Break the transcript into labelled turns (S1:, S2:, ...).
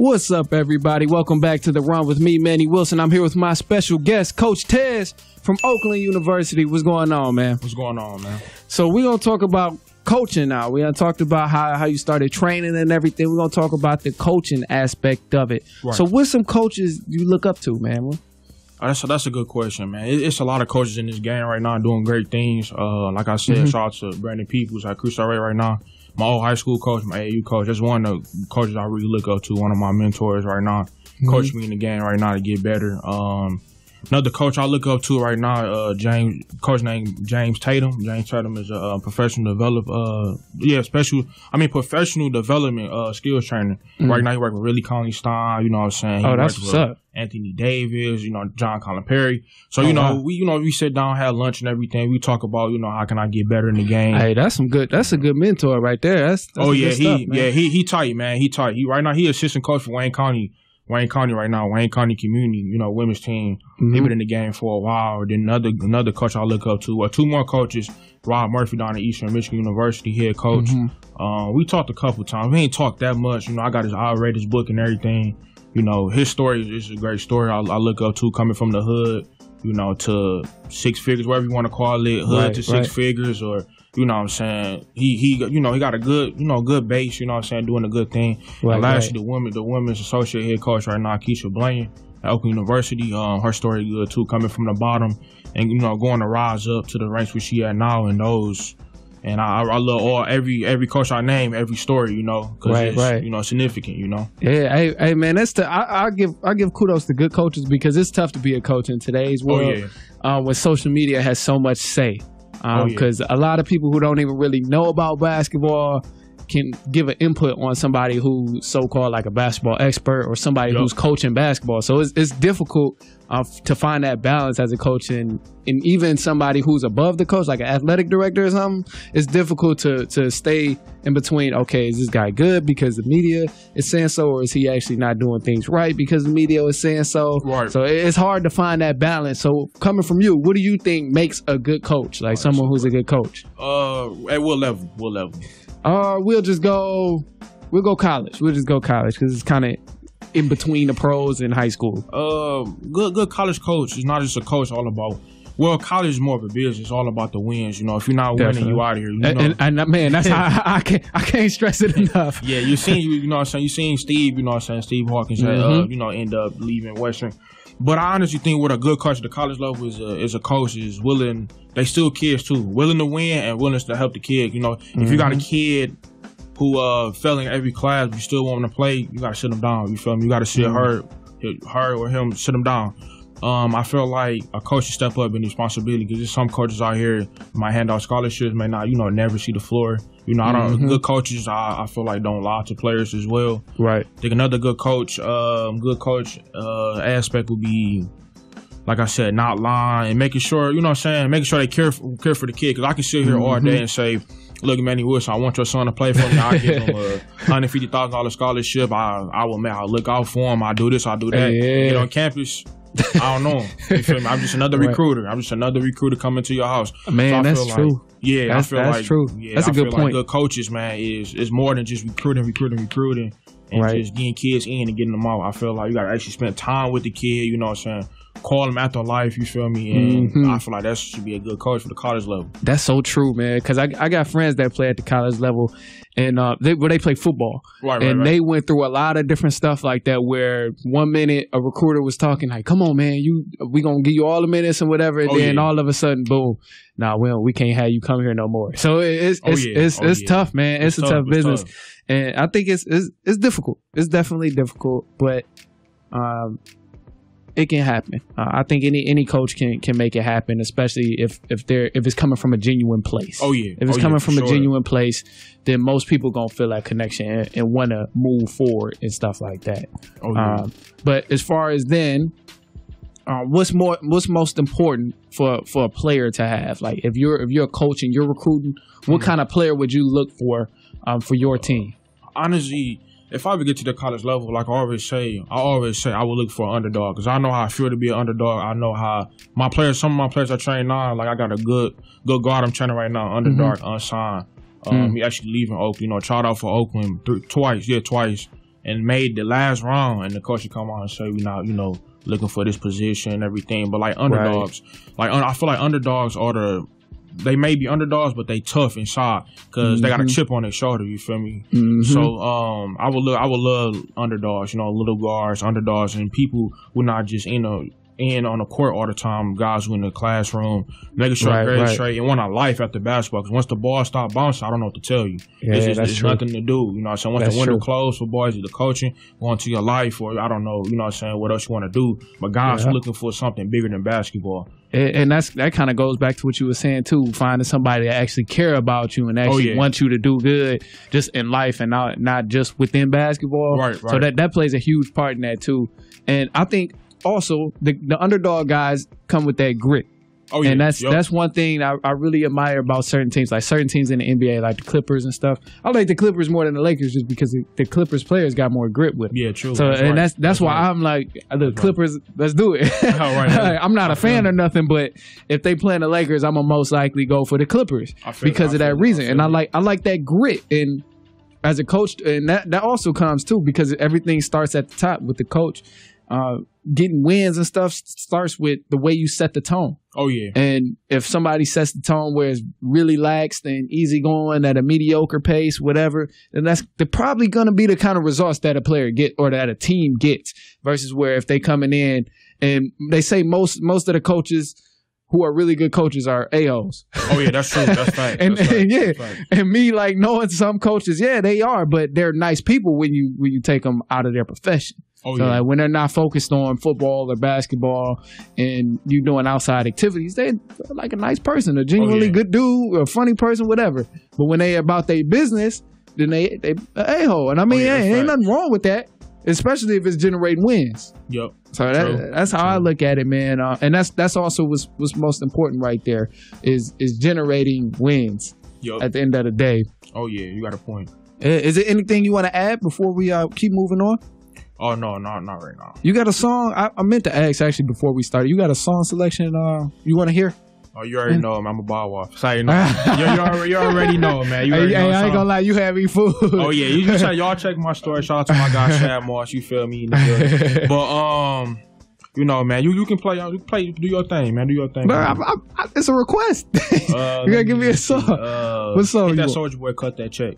S1: What's up, everybody? Welcome back to The Run with me, Manny Wilson. I'm here with my special guest, Coach Tez from Oakland University. What's going on, man?
S2: What's going on, man?
S1: So we're going to talk about coaching now. We done talked about how you started training and everything. We're going to talk about the coaching aspect of it. Right. So what's some coaches you look up to, man?
S2: That's a good question, man. It's a lot of coaches in this game right now doing great things. Like I said, shout out to Brandon Peoples at Cristo Rey right now. My old high school coach, my AAU coach, that's one of the coaches I really look up to, one of my mentors right now. Coach me in the game right now to get better. Another coach I look up to right now, coach named James Tatum. James Tatum is a professional development skills trainer. Right now he works with Really Conley Stein, you know what I'm saying?
S1: Oh, that's what's up.
S2: Anthony Davis, John Colin Perry. So, we sit down, have lunch and everything. We talk about, how can I get better in the game.
S1: Hey, that's a good mentor right there. That's good stuff, man.
S2: He tight, man. He tight. Right now he assistant coach for Wayne County right now, Wayne County Community, women's team. They've been in the game for a while. Then another coach I look up to, two more coaches, Rob Murphy down at Eastern Michigan University, head coach. We talked a couple times. We ain't talked that much. I got I read his book and everything. His story is a great story. I look up to, coming from the hood, to six figures, whatever you want to call it, hood to six figures, or you know what I'm saying? He got a good, good base, you know what I'm saying, doing a good thing. And lastly, the women's associate head coach right now, Keisha Blaine at Oakland University. Her story good too, coming from the bottom and going to rise up to the ranks where she at now and those. And I love every coach I name, every story, because it's significant,
S1: Yeah, hey man, I give kudos to good coaches because it's tough to be a coach in today's world when social media has so much say. Because a lot of people who don't even really know about basketball can give an input on somebody who's so-called like a basketball expert or somebody who's coaching basketball. So it's difficult to find that balance as a coach, and even somebody who's above the coach, like an athletic director or something. It's difficult to stay in between. Okay, is this guy good because the media is saying so, or is he actually not doing things right because the media is saying so? Right. So it's hard to find that balance. So coming from you, what do you think makes a good coach? Like someone who's a good coach?
S2: At what level?
S1: We'll go college. We'll just go college because it's kind of in between the pros and high school.
S2: Good college coach is not just a coach all about. Well, college is more of a business. It's all about the wins. If you're not winning, you out of here.
S1: And man, that's how I can't stress it enough.
S2: Yeah, you know what I'm saying. You seen Steve, Steve Hawkins, end up leaving Western. But I honestly think what a good coach at the college level is a coach is willing. They still kids too, willing to win and willing to help the kid. If you got a kid who failing every class, but you still want him to play, you gotta sit him down. You feel me? You gotta sit her or him, sit him down. I feel like a coach should step up in responsibility because there's some coaches out here might hand out scholarships, may not, never see the floor. I don't. Good coaches, I feel like don't lie to players as well. Right. I think another good coach aspect would be, like I said, not lying and making sure, making sure they care for the kid. Because I can sit here all day and say, look, Manny Wilson, I want your son to play for me. I'll give him a $150,000 scholarship. I'll look out for him. I'll do this, I'll do that. Get on campus. I don't know. You feel me? I'm just another recruiter. I'm just another recruiter coming to your house.
S1: Man, that's true.
S2: Yeah, I feel like
S1: that's true.
S2: Yeah,
S1: that's a good point.
S2: Like good coaches, man, is more than just recruiting, and just getting kids in and getting them out. I feel like you got to actually spend time with the kid. You know what I'm saying? Call them after life. You feel me? And I feel like that should be a good coach for the college level. That's
S1: so true, man. Because I got friends that play at the college level, and they play football, they went through a lot of different stuff like that. Where 1 minute a recruiter was talking like, "Come on, man, we gonna give you all the minutes and whatever," and then all of a sudden, boom, nah, well, we can't have you come here no more. So it's tough, man. It's a tough business, and I think it's difficult. It's definitely difficult, but it can happen. I think any coach can make it happen, especially if it's coming from a genuine place. If it's coming from a genuine place, then most people gonna feel that connection and want to move forward and stuff like that. But as far as then, what's most important for a player to have? Like if you're a coach and you're recruiting, what kind of player would you look for your team?
S2: Honestly, if I ever get to the college level, like I always say I would look for an underdog because I know how I feel to be an underdog. I know how some of my players I train now, like I got a good guard I'm training right now, underdog, unsigned. He actually leaving Oakland, tried out for Oakland twice. and made the last round, and the coach would come on and say, "We not, looking for this position and everything." But like underdogs, I feel like underdogs they may be underdogs, but they tough inside because they got a chip on their shoulder. You feel me? So I would love underdogs. Little guards, underdogs, and people who not just in on the court all the time. Guys who in the classroom, making sure very straight and want a life after basketball. Because once the ball stop bouncing, I don't know what to tell you. It's nothing to do. So once the window closed for boys, either coaching, going to your life, or I don't know. What else you want to do? But guys are looking for something bigger than basketball.
S1: And that kind of goes back to what you were saying too, finding somebody that actually care about you and actually want you to do good just in life and not just within basketball. Right. So that plays a huge part in that too. And I think also the underdog guys come with that grit. Oh, yeah. And that's one thing I really admire about certain teams, like certain teams in the NBA, like the Clippers and stuff. I like the Clippers more than the Lakers just because the Clippers players got more grit with them.
S2: Yeah, true.
S1: So that's why I'm like, the Clippers, let's do it. I'm not a fan or nothing, but if they play in the Lakers, I'm gonna most likely go for the Clippers because of that reason. And I like that grit. And as a coach, and that also comes too because everything starts at the top with the coach. Getting wins and stuff starts with the way you set the tone. Oh, yeah. And if somebody sets the tone where it's really lax and easygoing at a mediocre pace, whatever, then they're probably going to be the kind of results that a player get or that a team gets versus where if they coming in and they say most of the coaches who are really good coaches are A.O.s.
S2: Oh, yeah, that's true. That's fact.
S1: And me like knowing some coaches, they are, but they're nice people when you take them out of their profession. Oh, so like when they're not focused on football or basketball and you doing outside activities, they're like a nice person, a genuinely good dude, a funny person, whatever. But when they about their business, then they a-hole. And I mean, ain't nothing wrong with that, especially if it's generating wins. Yep. So that's how I look at it, man. And that's also what's most important right there is generating wins at the end of the day.
S2: Oh, yeah, you got a point.
S1: Is there anything you want to add before we keep moving on?
S2: Oh, no, not right now.
S1: You got a song? I meant to ask, actually, before we started. You got a song selection you want to hear?
S2: Oh, you already know, man. I'm a ball off. So you already know, man. You already know
S1: I ain't gonna lie, you had me fooled.
S2: Oh, yeah. Y'all check my story. Shout out to my guy, Shad Moss. You feel me? But, man, you can play, do your thing, man. Do your thing.
S1: But it's a request. You gotta give me a song. What song?
S2: That Soulja Boy, Cut That Check.